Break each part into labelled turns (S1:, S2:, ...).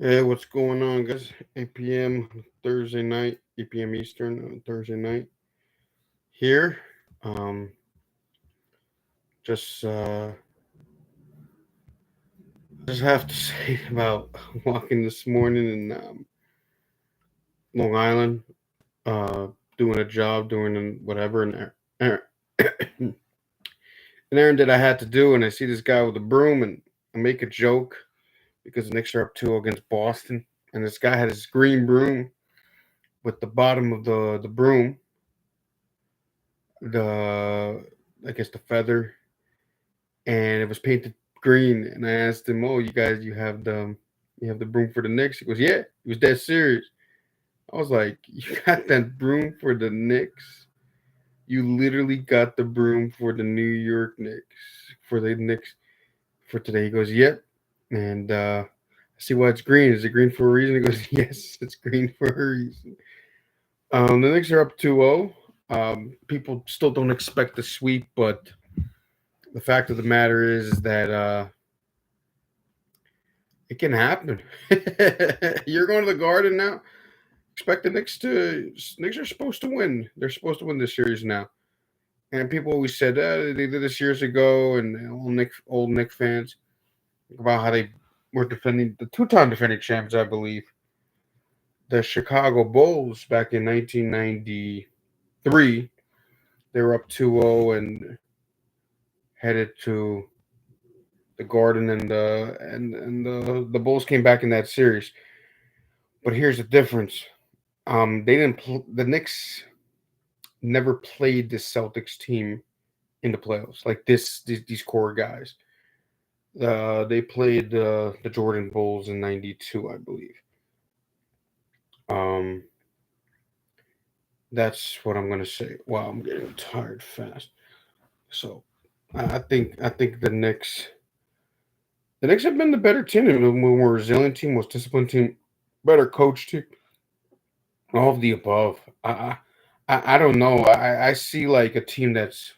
S1: Hey, what's going on, guys? 8 p.m. Thursday night, 8 p.m. Eastern Thursday night here. Um, just just have to say about walking this morning in Long Island, uh, doing a job, doing whatever, an errand that I had to do, and I see this guy with a broom, and I make a joke because the Knicks are up 2 against Boston, and this guy had his green broom with the bottom of the broom, the I guess the feather, and it was painted green. And I asked him, "Oh, you guys, you have the broom for the Knicks?" He goes, "Yeah." He was dead serious. I was like, "You got that broom for the Knicks? You literally got the broom for the New York Knicks for the Knicks for today?" He goes, "Yep." And I see why it's green. Is it green for a reason? He goes, "Yes, it's green for a reason." The Knicks are up 2-0. People still don't expect the sweep, but the fact of the matter is that it can happen. You're going to the Garden now. Expect the Knicks are supposed to win. They're supposed to win this series now. And people always said they did this years ago, and old Knick fans about how they were defending the two-time defending champs, I believe, the Chicago Bulls back in 1993. They were up 2-0 and headed to the Garden, and the Bulls came back in that series. But here's the difference. They didn't. The Knicks never played this Celtics team in the playoffs like these core guys. They played the Jordan Bulls in '92, I believe. Um, that's what I'm gonna say. Wow, I'm getting tired fast. So I think the Knicks have been the better team, a more resilient team, most disciplined team, better coach team, all of the above. I don't know. I see like a team that's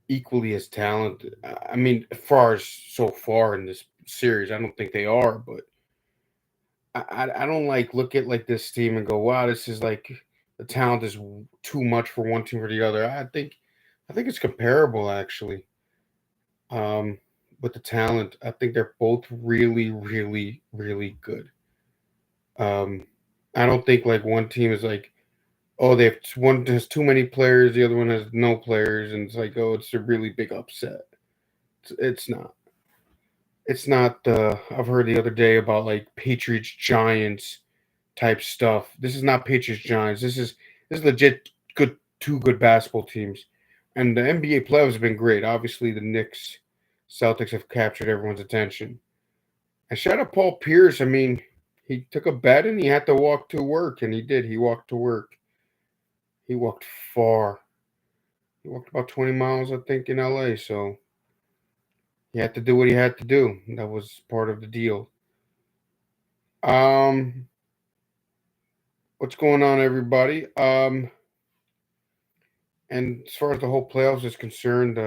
S1: equally as talented. I mean, as far as so far in this series, I don't think they are, but I don't like look at like this team and go, wow, this is like the talent is too much for one team or the other. I think it's comparable actually. Um, with the talent, I think they're both really, really, really good. Um, I don't think like one team is like, oh, they have one has too many players, the other one has no players, and it's like, oh, it's a really big upset. It's not. It's not. I've heard the other day about like Patriots Giants type stuff. This is not Patriots Giants. This is legit good two good basketball teams, and the NBA playoffs have been great. Obviously, the Knicks, Celtics have captured everyone's attention. And shout out Paul Pierce. I mean, he took a bet and he had to walk to work, and he did. He walked to work. He walked far. He walked about 20 miles, I think, in LA. So he had to do what he had to do. That was part of the deal. Um, what's going on, everybody? And as far as the whole playoffs is concerned,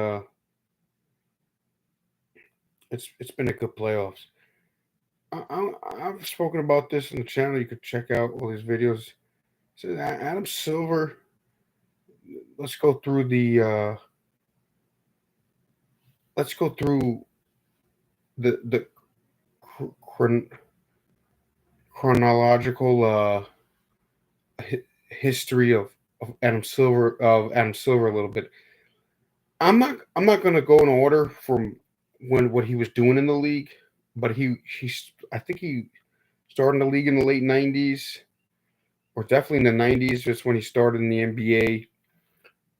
S1: it's been a good playoffs. I've spoken about this on the channel. You could check out all these videos. So Adam Silver. Let's go through the. Let's go through the chron- chronological history of Adam Silver a little bit. I'm not gonna go in order from when what he was doing in the league, but he's I think he started in the league in the late '90s or definitely in the '90s, just when he started in the NBA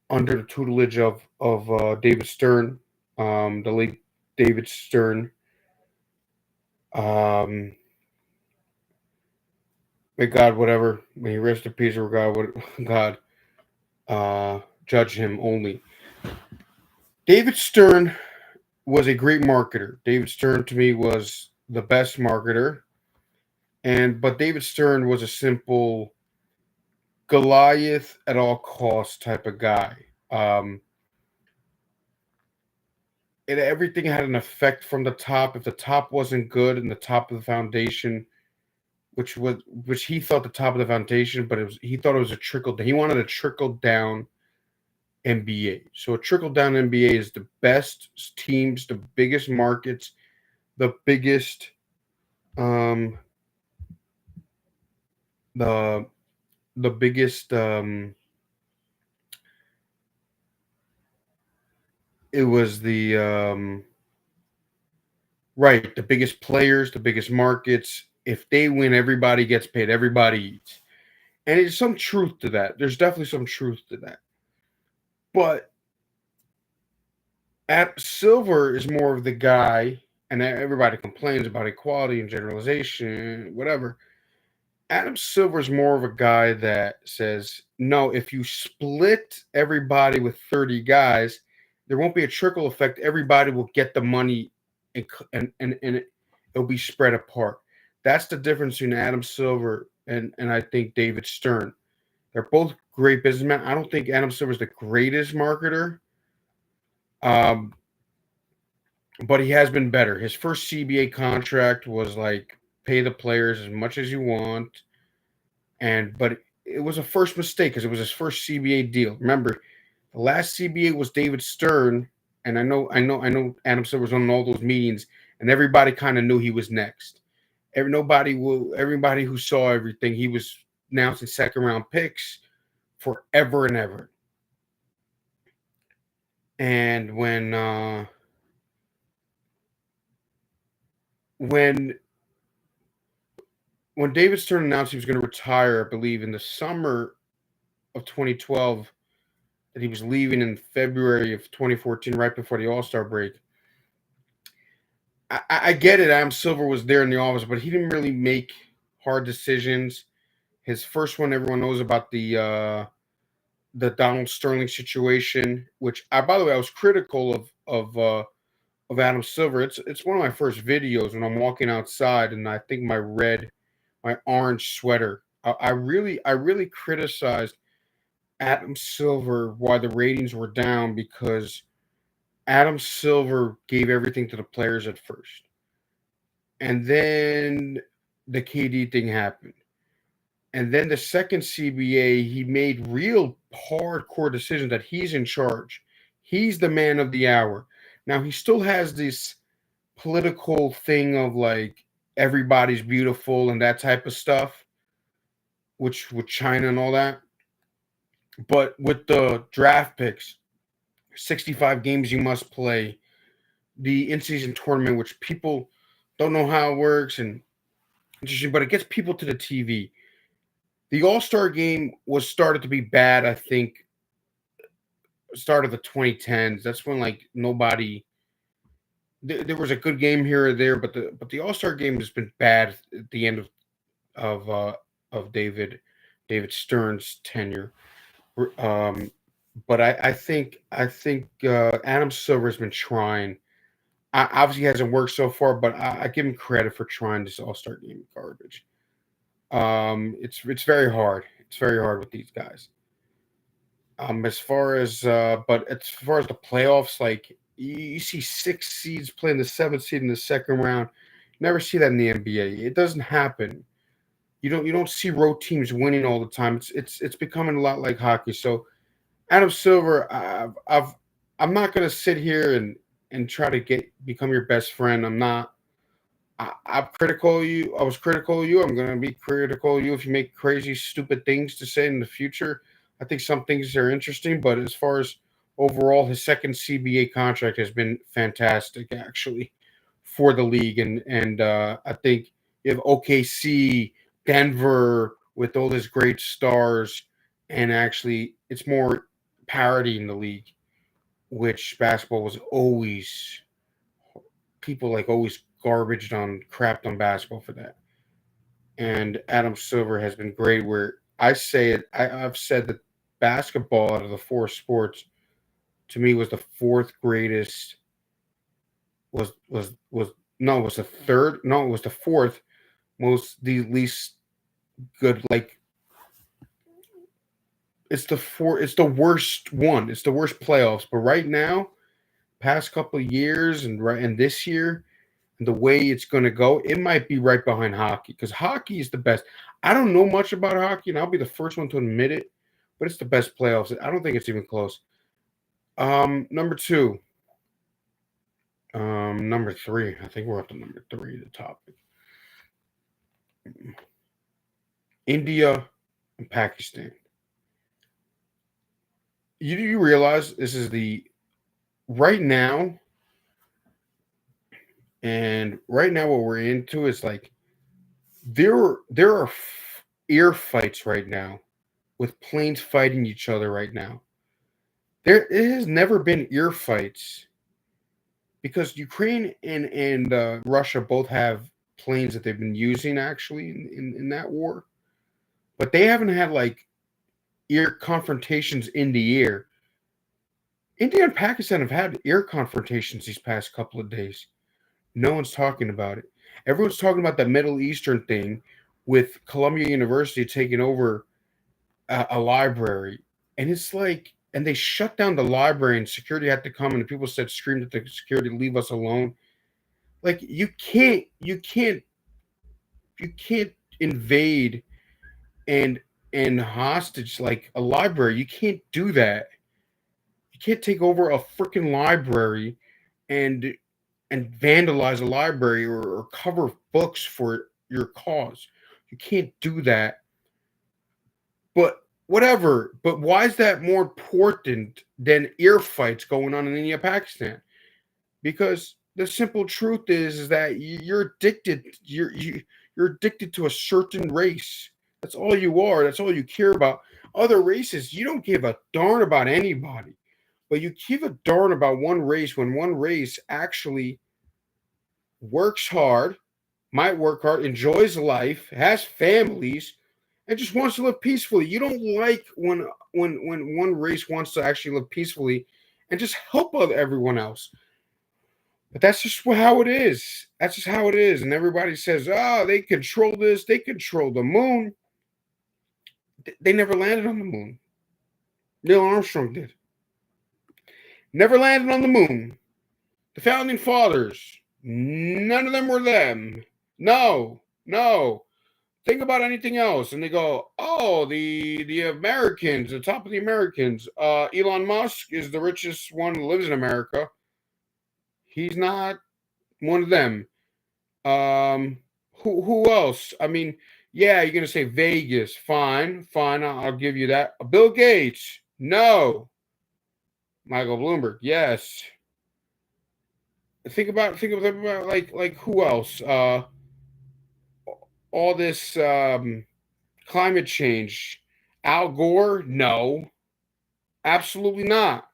S1: under the tutelage of David Stern, the late David Stern. Um, may God whatever may he rest in peace, or God what God judge him only. David Stern was a great marketer. David Stern to me was the best marketer, and but David Stern was a simple Goliath at all costs type of guy. Um, everything had an effect from the top. If the top wasn't good and the top of the foundation, which he thought the top of the foundation, but he thought it was a trickle down. He wanted a trickle down NBA. So a trickle down NBA is the best teams, the biggest markets, the biggest um the the biggest it was the right, the biggest players, the biggest markets. If they win, everybody gets paid, everybody eats. And there's some truth to that. There's definitely some truth to that. But at Silver is more of the guy, and everybody complains about equality and generalization, whatever. Adam Silver is more of a guy that says, no, if you split everybody with 30 guys, there won't be a trickle effect. Everybody will get the money and it'll be spread apart. That's the difference between Adam Silver and I think David Stern. They're both great businessmen. I don't think Adam Silver is the greatest marketer, um, but he has been better. His first CBA contract was like pay the players as much as you want, but it was a first mistake because it was his first CBA deal. Remember, the last CBA was David Stern, and I know Adam Silver was on all those meetings, and everybody kind of knew he was next. Everybody who saw everything, he was announcing second round picks forever and ever. And when when David Stern announced he was going to retire, I believe in the summer of 2012, that he was leaving in February of 2014, right before the All Star break. I get it. Adam Silver was there in the office, but he didn't really make hard decisions. His first one, everyone knows about the Donald Sterling situation, which by the way, I was critical of Adam Silver. It's one of my first videos when I'm walking outside, and I think my orange sweater. I really criticized Adam Silver why the ratings were down because Adam Silver gave everything to the players at first. And then the KD thing happened. And then the second CBA, he made real hardcore decisions that he's in charge. He's the man of the hour. Now, he still has this political thing of like everybody's beautiful and that type of stuff, which with China and all that. But with the draft picks, 65 games you must play, the in-season tournament, which people don't know how it works, and but it gets people to the TV. The All-Star game was started to be bad, I think, start of the 2010s. That's when like nobody there was a good game here or there, but the All-Star game has been bad at the end of David Stern's tenure. Um, but I think Adam Silver has been trying. Obviously, hasn't worked so far, but I give him credit for trying this All Star game garbage. It's very hard. It's very hard with these guys. As far as the playoffs, like you see six seeds playing the seventh seed in the second round. Never see that in the NBA. It doesn't happen. You don't see road teams winning all the time. It's becoming a lot like hockey. So Adam Silver, I'm not gonna sit here and try to become your best friend. I'm not. I'm critical of you. I was critical of you. I'm gonna be critical of you if you make crazy, stupid things to say in the future. I think some things are interesting, but as far as overall, his second CBA contract has been fantastic, actually, for the league, and I think you have OKC, Denver with all his great stars, and actually, it's more parity in the league, which basketball was always people like always garbaged on crapped on basketball for that. And Adam Silver has been great. Where I say it, I've said that basketball out of the four sports to me was the fourth greatest. Was no, it was the third. No, it was the fourth the least good. Like it's the worst one. It's the worst playoffs. But right now, past couple of years and this year and the way it's going to go, it might be right behind hockey because hockey is the best. I don't know much about hockey, and I'll be the first one to admit it, but it's the best playoffs. I don't think it's even close. Number two. Number three. I think we're up to number three, the topic. India and Pakistan. You realize this is the right now, and right now what we're into is like there are ear fights right now with planes fighting each other right now. There it has never been ear fights because Ukraine and Russia both have planes that they've been using actually in that war, but they haven't had like ear confrontations in the air. India and Pakistan have had ear confrontations these past couple of days. No one's talking about it. Everyone's talking about that Middle Eastern thing with Columbia University taking over a library. And it's like, and they shut down the library and security had to come and people said, screamed at the security, leave us alone. Like you can't invade and hostage like a library. You can't do that. You can't take over a freaking library and vandalize a library or cover books for your cause. You can't do that. But whatever. But why is that more important than ear fights going on in India, Pakistan? Because the simple truth is that you're addicted. You're addicted to a certain race. That's all you are. That's all you care about. Other races, you don't give a darn about anybody. But you give a darn about one race when one race actually works hard, might work hard, enjoys life, has families, and just wants to live peacefully. You don't like when one race wants to actually live peacefully and just help everyone else. But that's just how it is. That's just how it is. And everybody says, "Oh, they control this. They control the moon." They never landed on the moon. Neil Armstrong did. Never landed on the moon. The founding fathers, none of them were them. No, no. Think about anything else, and they go, "Oh, the Americans, the top of the Americans. Elon Musk is the richest one who lives in America. He's not one of them. Who else? I mean, yeah, you're gonna say Vegas. Fine, fine. I'll give you that. Bill Gates. No. Michael Bloomberg. Yes. Think about like who else? All this climate change. Al Gore? No, absolutely not.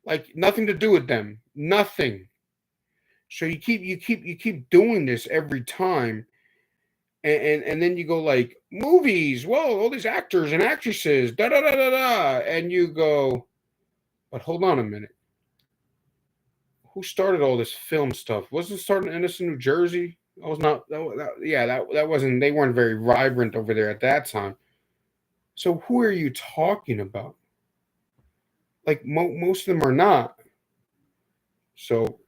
S1: Like nothing to do with them. Nothing. So you keep doing this every time, and then you go like movies. Well, all these actors and actresses, da da da da da, and you go, but hold on a minute. Who started all this film stuff? Wasn't started in Edison, New Jersey? That was not. Yeah, that wasn't. They weren't very vibrant over there at that time. So who are you talking about? Like most of them are not. So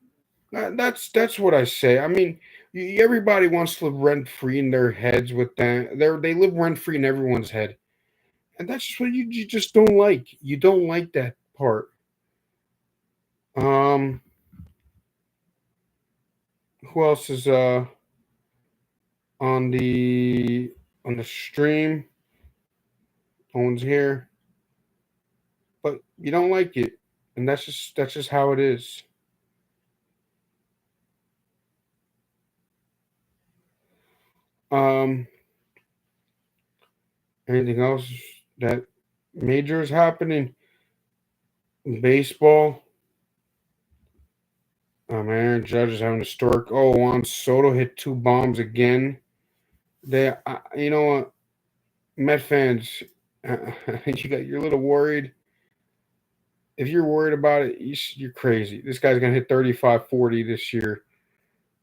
S1: that's what I say. I mean, everybody wants to live rent free in their heads with that. They live rent free in everyone's head, and that's just what you just don't like. You don't like that part. Um, who else is on the stream? No one's here, but you don't like it, and that's just how it is. Um, anything else that major is happening in baseball? Aaron Judge is having a historic. Oh, Juan Soto hit two bombs again. You know what, Met fans, you're a little worried. If you're worried about it, you're crazy. This guy's gonna hit 35, 40 this year.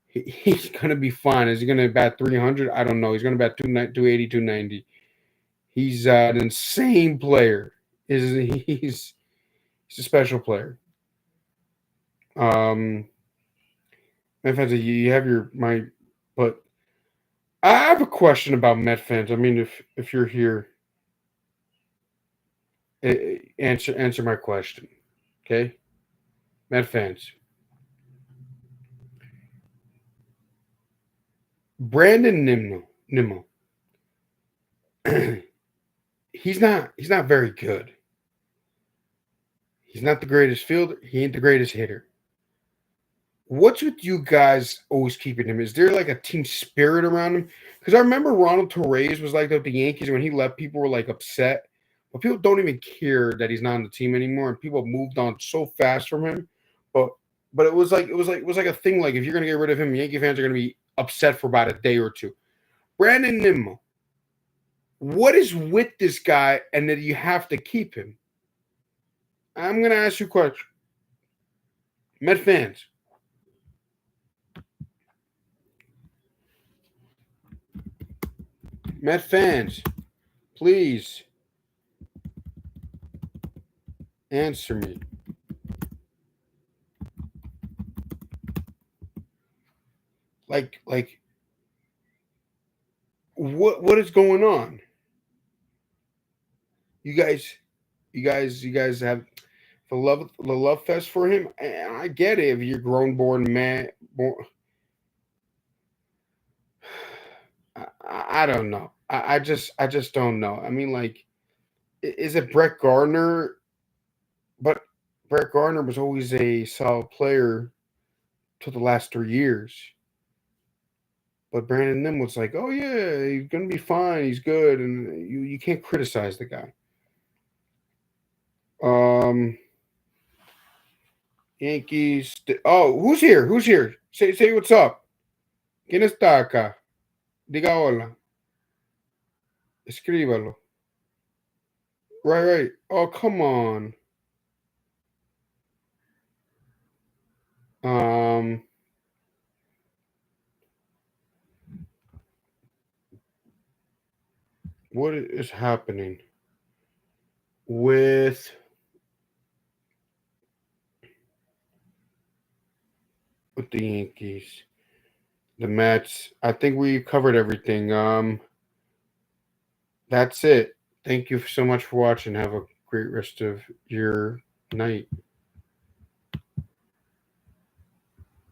S1: He's gonna be fine. Is he gonna bat 300? I don't know. He's gonna bat 280, 290. He's an insane player. He's a special player. Met fans, you have your my, but I have a question about Met fans. I mean, if you're here, answer my question, okay? Met fans, Brandon Nimmo, he's not very good. He's not the greatest fielder. He ain't the greatest hitter. What's with you guys always keeping him? Is there like a team spirit around him? Because I remember Ronald Torres was like that with the Yankees when he left. People were like upset, but people don't even care that he's not on the team anymore, and people moved on so fast from him. But it was like a thing. Like if you're gonna get rid of him, Yankee fans are gonna be upset for about a day or two. Brandon Nimmo, what is with this guy, and that you have to keep him? I'm gonna ask you a question, Met fans. Met fans, please answer me. Like what is going on? You guys, you guys have the love fest for him. And I get it if you're grown born man. I don't know. I just don't know. I mean, like, is it Brett Gardner? But Brett Gardner was always a solid player till the last 3 years. But Brandon Nim was like, oh yeah, he's gonna be fine. He's good, and you can't criticize the guy. Um, Yankees. Oh, who's here? Who's here? Say what's up. ¿Quién está acá? Diga hola. Escríbalo. Right, right. Oh, come on. Um, what is happening with the Yankees, the Mets? I think we covered everything. That's it. Thank you so much for watching. Have a great rest of your night.